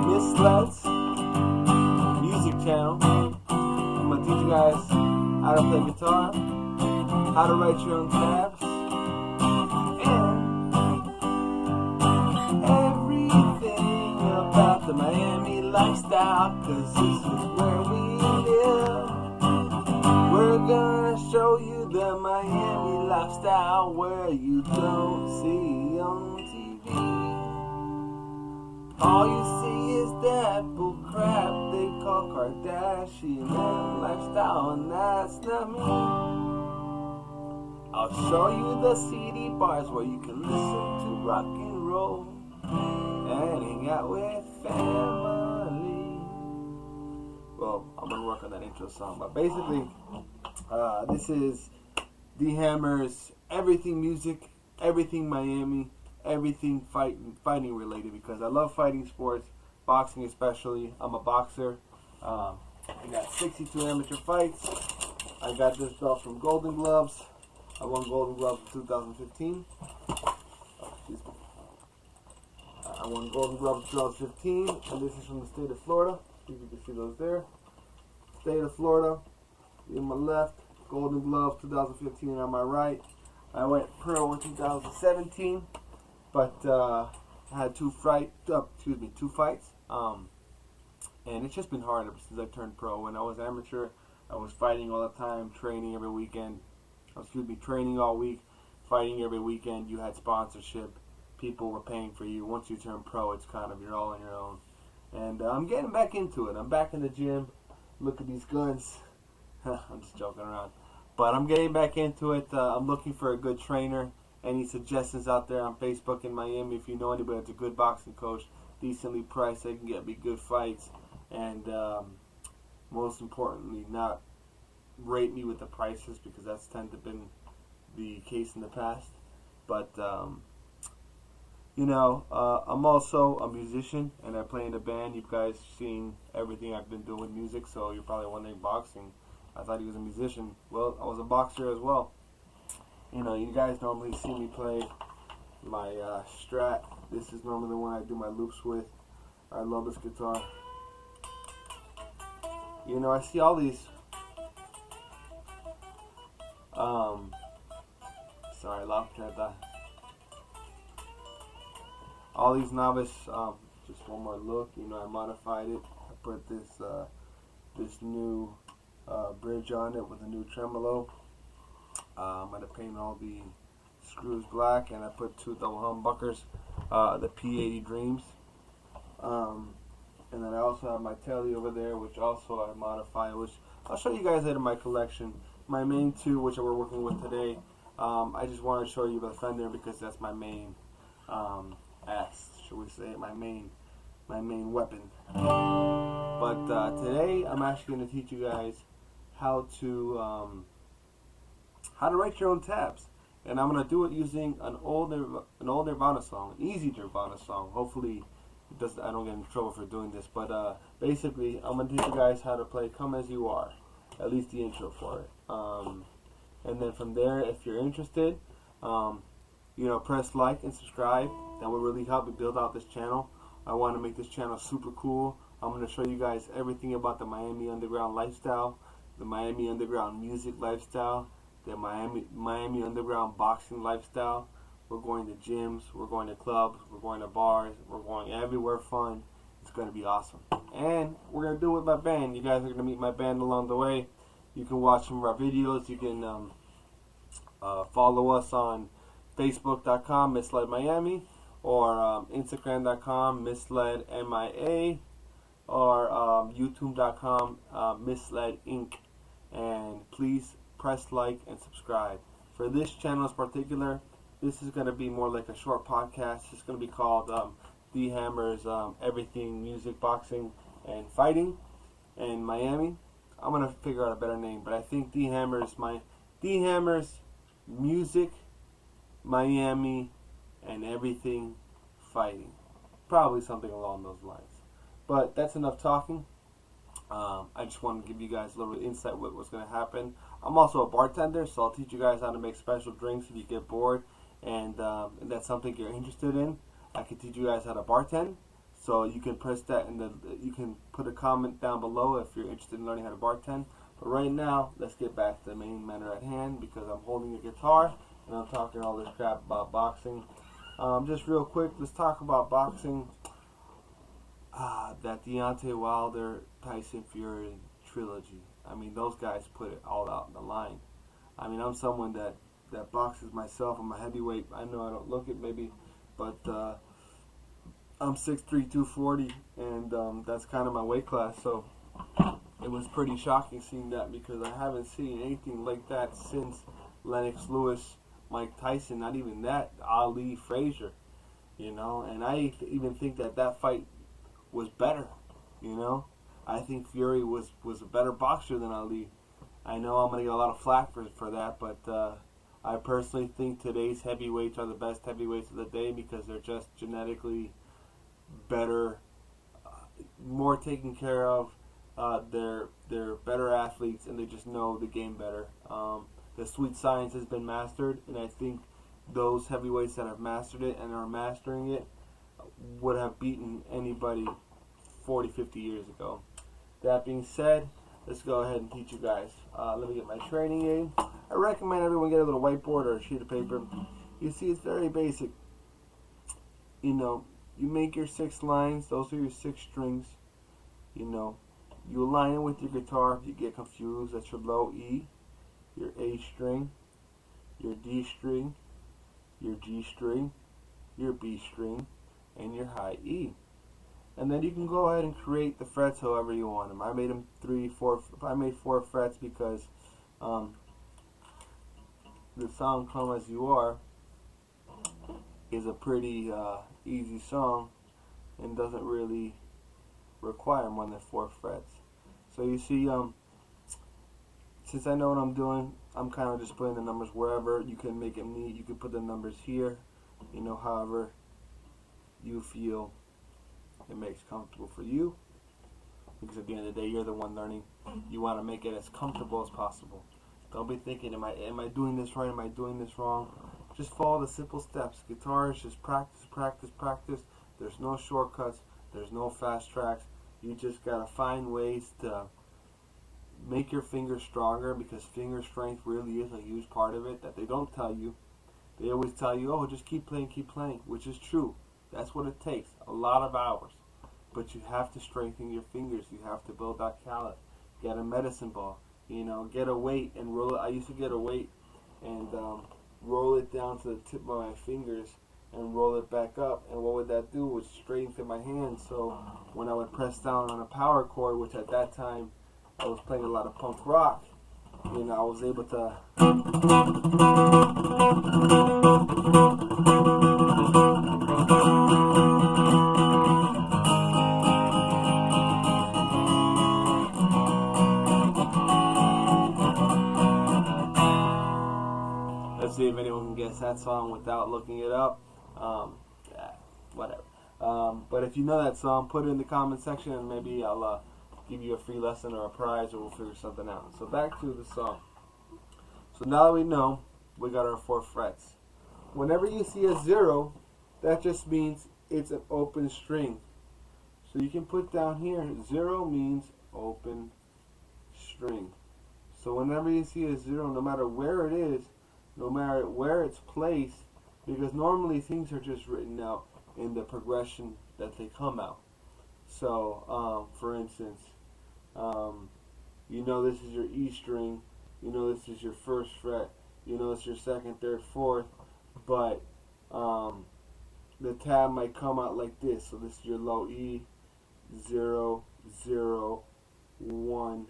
Misled's music channel. I'm going to teach you guys how to play guitar, how to write your own tabs, and everything about the Miami lifestyle, cause this is where we live. We're gonna show you the Miami lifestyle where you don't see on TV. All you see is that bull crap they call Kardashian lifestyle, and that's not me. I'll show you the CD bars where you can listen to rock and roll and hang out with family. Well, I'm gonna work on that intro song, but basically, this is D Hammer's everything music, everything Miami, everything fighting related, because I love fighting sports, boxing especially. I'm a boxer. I got 62 amateur fights. I got this belt from Golden Gloves. I won Golden Gloves in 2015. Excuse me. I won Golden Gloves in 2015, and this is from the state of Florida. You can see those there. State of Florida. In my left, Golden Gloves 2015 on my right. I went pro in 2017, but I had two fights. And it's just been hard ever since I turned pro. When I was amateur, I was fighting all the time, training every weekend. Training all week, fighting every weekend. You had sponsorship. People were paying for you. Once you turn pro, it's kind of, you're all on your own. And I'm getting back into it. I'm back in the gym. Look at these guns. I'm just joking around. But I'm getting back into it. I'm looking for a good trainer. Any suggestions out there on Facebook in Miami? If you know anybody that's a good boxing coach, decently priced, they can get me good fights. And most importantly, not rate me with the prices, because that's tended to been the case in the past. But I'm also a musician, and I play in a band. You guys seen everything I've been doing with music, so you're probably wondering, boxing, I thought he was a musician. Well, I was a boxer as well. You guys normally see me play my Strat. This is normally the one I do my loops with. I love this guitar. I see all these all these novice, just one more look. I modified it. I put this new bridge on it with a new tremolo. I'm gonna paint all the screws black, and I put two double humbuckers, the P80 Dreams. And then I also have my telly over there, which also I modify, which I'll show you guys later in my collection. My main two, which we're working with today, I just want to show you the Fender because that's my main should we say, my main weapon. But today I'm actually going to teach you guys how to write your own tabs, and I'm going to do it using an old Nirvana song, an easy Nirvana song. Hopefully I don't get in trouble for doing this, but basically I'm going to teach you guys how to play Come As You Are, at least the intro for it. And then from there, if you're interested, press like and subscribe. That will really help me build out this channel. I want to make this channel super cool. I'm going to show you guys everything about the Miami Underground lifestyle, the Miami Underground music lifestyle, the Miami Underground boxing lifestyle. We're going to gyms, we're going to clubs, we're going to bars, we're going everywhere fun. It's going to be awesome. And we're going to do it with my band. You guys are going to meet my band along the way. You can watch some of our videos. You can follow us on Facebook.com, Misled Miami, or Instagram.com, Misled MIA, or YouTube.com, Misled Inc. And please press like and subscribe. For this channel in particular, this is going to be more like a short podcast. It's going to be called D Hammer's Everything Music, Boxing, and Fighting in Miami. I'm going to figure out a better name, but I think D Hammer's Music, Miami, and Everything Fighting. Probably something along those lines. But that's enough talking. I just want to give you guys a little insight with what's going to happen. I'm also a bartender, so I'll teach you guys how to make special drinks if you get bored and that's something you're interested in. I can teach you guys how to bartend. So you can press that, and you can put a comment down below if you're interested in learning how to bartend. But right now, let's get back to the main matter at hand, because I'm holding a guitar and I'm talking all this crap about boxing. Just real quick, let's talk about boxing. That Deontay Wilder, Tyson Fury trilogy. I mean, those guys put it all out in the line. I mean, I'm someone that boxes myself. I'm a heavyweight. I know I don't look it maybe, but I'm 6'3", 240, and that's kind of my weight class. So it was pretty shocking seeing that, because I haven't seen anything like that since Lennox Lewis, Mike Tyson. Not even that, Ali, Frazier. You know, and I even think that fight was better. You know, I think Fury was a better boxer than Ali. I know I'm gonna get a lot of flack for that, but I personally think today's heavyweights are the best heavyweights of the day, because they're just genetically better, more taken care of. They're better athletes, and they just know the game better. The sweet science has been mastered, and I think those heavyweights that have mastered it and are mastering it would have beaten anybody 40, 50 years ago. That being said, let's go ahead and teach you guys. Let me get my training aid. I recommend everyone get a little whiteboard or a sheet of paper. You see, it's very basic. You know, you make your 6 lines. Those are your 6 strings. You know, you align it with your guitar. If you get confused, that's your low E, your A string, your D string, your G string, your B string, and your high E. And then you can go ahead and create the frets however you want them. I made them 3, 4. I made 4 frets because the song "Come As You Are" is a pretty easy song and doesn't really require more than 4 frets. So you see, since I know what I'm doing, I'm kind of just putting the numbers wherever. You can make it neat. You can put the numbers here, you know, however you feel it makes comfortable for you, because at the end of the day, you're the one learning. You want to make it as comfortable as possible. Don't be thinking, am I doing this right? Am I doing this wrong? Just follow the simple steps. Guitar is just practice, practice, practice. There's no shortcuts. There's no fast tracks. You just gotta find ways to make your fingers stronger, because finger strength really is a huge part of it that they don't tell you. They always tell you, oh, just keep playing, which is true. That's what it takes, a lot of hours. But you have to strengthen your fingers. You have to build that callus. Get a medicine ball. You know, get a weight and roll it. I used to get a weight and roll it down to the tip of my fingers and roll it back up. And what would that do? It would strengthen my hands. So when I would press down on a power chord, which at that time I was playing a lot of punk rock, you know, I was able to let's see if anyone can guess that song without looking it up. Whatever. But if you know that song, put it in the comment section, and maybe I'll give you a free lesson or a prize, or we'll figure something out. So back to the song. So now that we know, we got our 4 frets. Whenever you see a 0, that just means it's an open string. So you can put down here, 0 means open string. So whenever you see a 0, no matter where it is, no matter where it's placed, because normally things are just written out in the progression that they come out. So, for instance, you know this is your E string, you know this is your 1st fret, you know it's your 2nd, 3rd, 4th, but the tab might come out like this. So this is your low E, 0, 0, 1,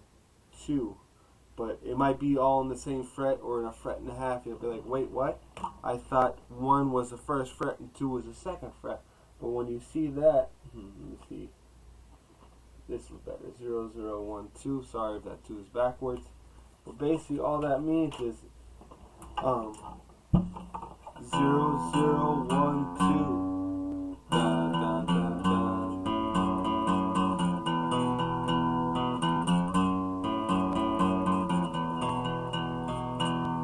2. But it might be all in the same fret or in a fret and a half. You'll be like, wait, what? I thought 1 was the 1st fret and 2 was the 2nd fret. But when you see that, let me see. This is better. 0, 0, 1, 2. Sorry if that 2 is backwards. But basically all that means is 0, 0, 1, 2. Da, da, da, da.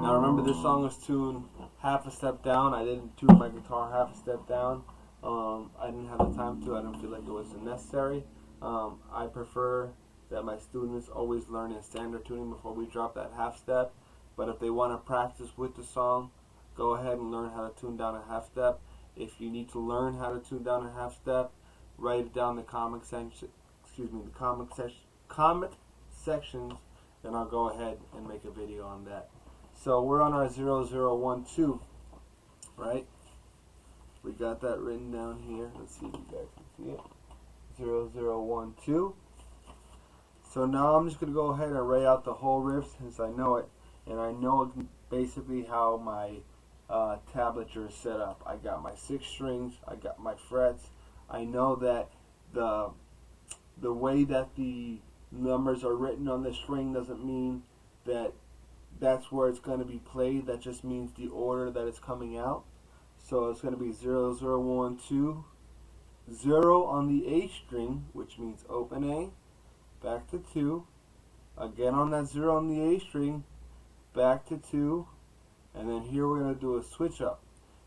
Now remember, this song was tuned half a step down. I didn't tune my guitar half a step down. I didn't have the time to. I didn't feel like it was necessary. I prefer that my students always learn in standard tuning before we drop that half step. But if they want to practice with the song, go ahead and learn how to tune down a half step. If you need to learn how to tune down a half step, write it down in the comment section. Comment sections, then I'll go ahead and make a video on that. So we're on our 0012, right? We got that written down here. Let's see if you guys can see it. 0012. So now I'm just going to go ahead and write out the whole riff since I know it. And I know basically how my tablature is set up. I got my 6 strings. I got my frets. I know that the way that the numbers are written on the string doesn't mean that that's where it's going to be played. That just means the order that it's coming out. So it's going to be 0012, 0 on the A string, which means open A, back to 2, again on that 0 on the A string, back to 2, and then here we're going to do a switch up.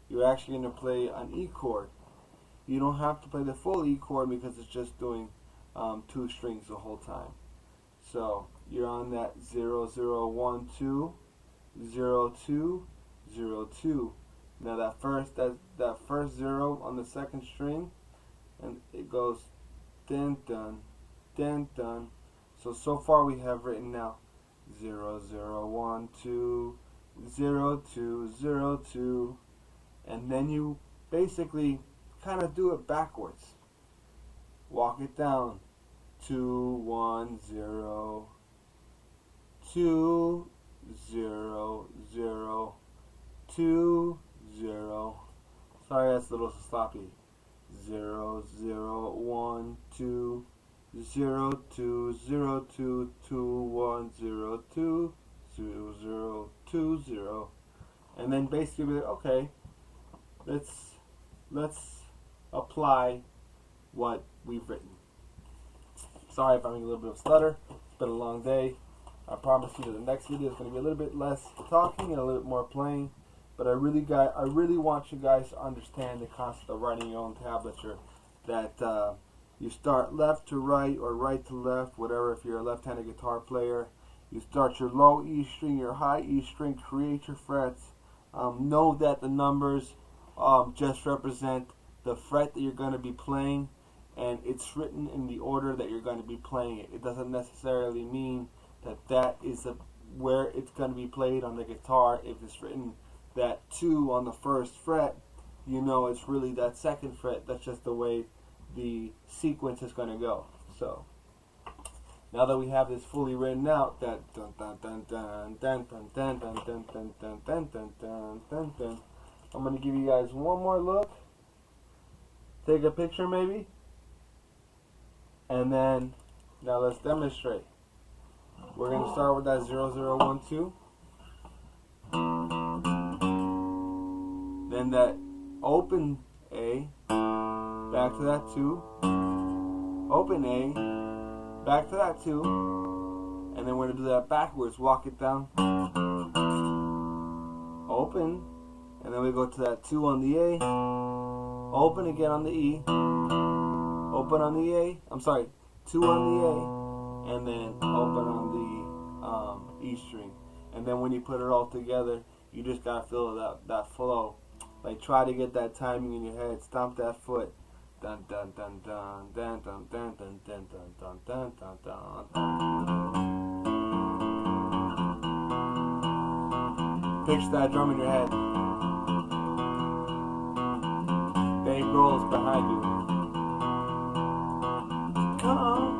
You're actually going to play an E chord. You don't have to play the full E chord because it's just doing 2 strings the whole time. So you're on that 0012, 02, 02. Now that first 0 on the second string, and it goes dun dun dun dun. So far we have written now 0012, 02, 02, and then you basically kind of do it backwards. Walk it down. 2 1 0 2 0 0 2 0. Sorry, that's a little sloppy. 0 0 1 2 0 2 0 2 2 1 0 2 0 0 2 0, and then basically okay, let's apply what we've written. Sorry if I'm having a little bit of stutter. It's been a long day. I promise you that the next video is going to be a little bit less talking and a little bit more playing. But I really want you guys to understand the concept of writing your own tablature. That you start left to right or right to left, whatever. If you're a left-handed guitar player, you start your low E string, your high E string, create your frets. Know that the numbers just represent the fret that you're going to be playing, and it's written in the order that you're going to be playing it. It doesn't necessarily mean that is where it's going to be played on the guitar. If it's written that 2 on the first fret, you know it's really that second fret. That's just the way the sequence is going to go. So now that we have this fully written out, that dun dun dun dun dun dun dun dun dun dun dun dun dun dun dun dun, I'm going to give you guys one more look. Take a picture maybe, and then now let's demonstrate. We're going to start with that 0012. Then that open A, back to that 2, open A, back to that 2, and then we're going to do that backwards. Walk it down, open, and then we go to that 2 on the A, open again on the E, open on the A, 2 on the A, and then open on the E string. And then when you put it all together, you just gotta feel that flow. Like, try to get that timing in your head. Stomp that foot. Dun dun dun dun dun dun dun dun dun dun dun dun dun dun. Picture that drum in your head. Dave rolls behind you. Come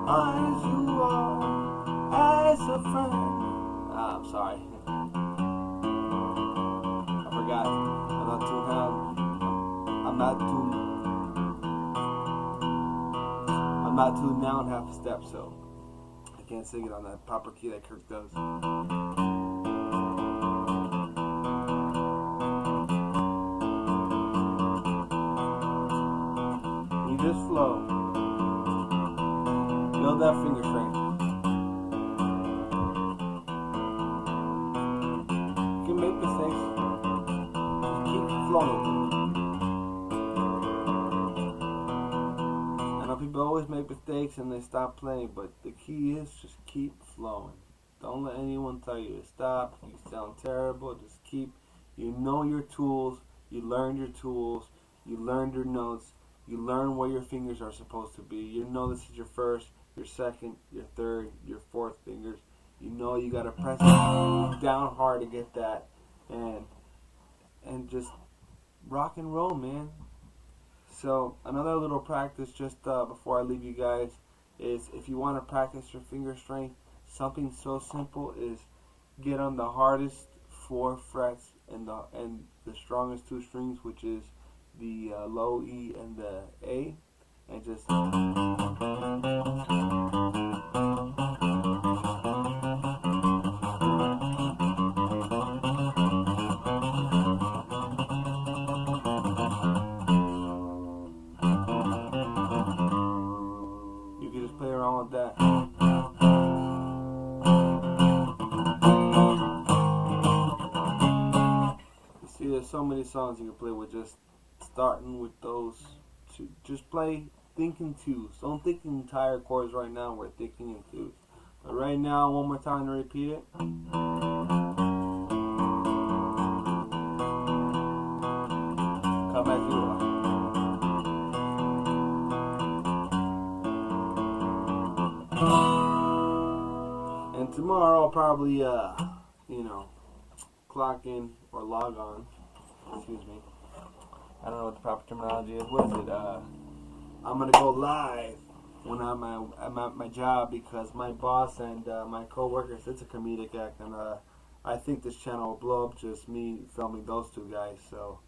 as you are, as a friend. I'm sorry. I forgot. I'm not tuned down half a step, so I can't sing it on that proper key that Kirk does. You just flow. Build that finger strength. You can make mistakes. Just keep flowing. people always make mistakes and they stop playing, but the key is just keep flowing. Don't let anyone tell you to stop. You sound terrible. Just keep. You know your tools. You learned your tools. You learned your notes. You learn where your fingers are supposed to be. You know this is your first, your second, your third, your fourth fingers. You know you gotta press down hard to get that, and just rock and roll, man. So another little practice just before I leave you guys is if you want to practice your finger strength, something so simple is get on the hardest 4 frets and the strongest 2 strings, which is the low E and the A, and just you can just play around with that. You see, there's so many songs you can play with just starting with those two. Just play, think in twos. Don't think in entire chords right now. We're thinking in twos. But right now, one more time to repeat it. Come back here. And tomorrow I'll probably, clock in or log on. Excuse me. I don't know what the proper terminology is. What is it? I'm gonna go live when I'm at my job because my boss and my coworkers, it's a comedic act, and I think this channel will blow up just me filming those two guys. So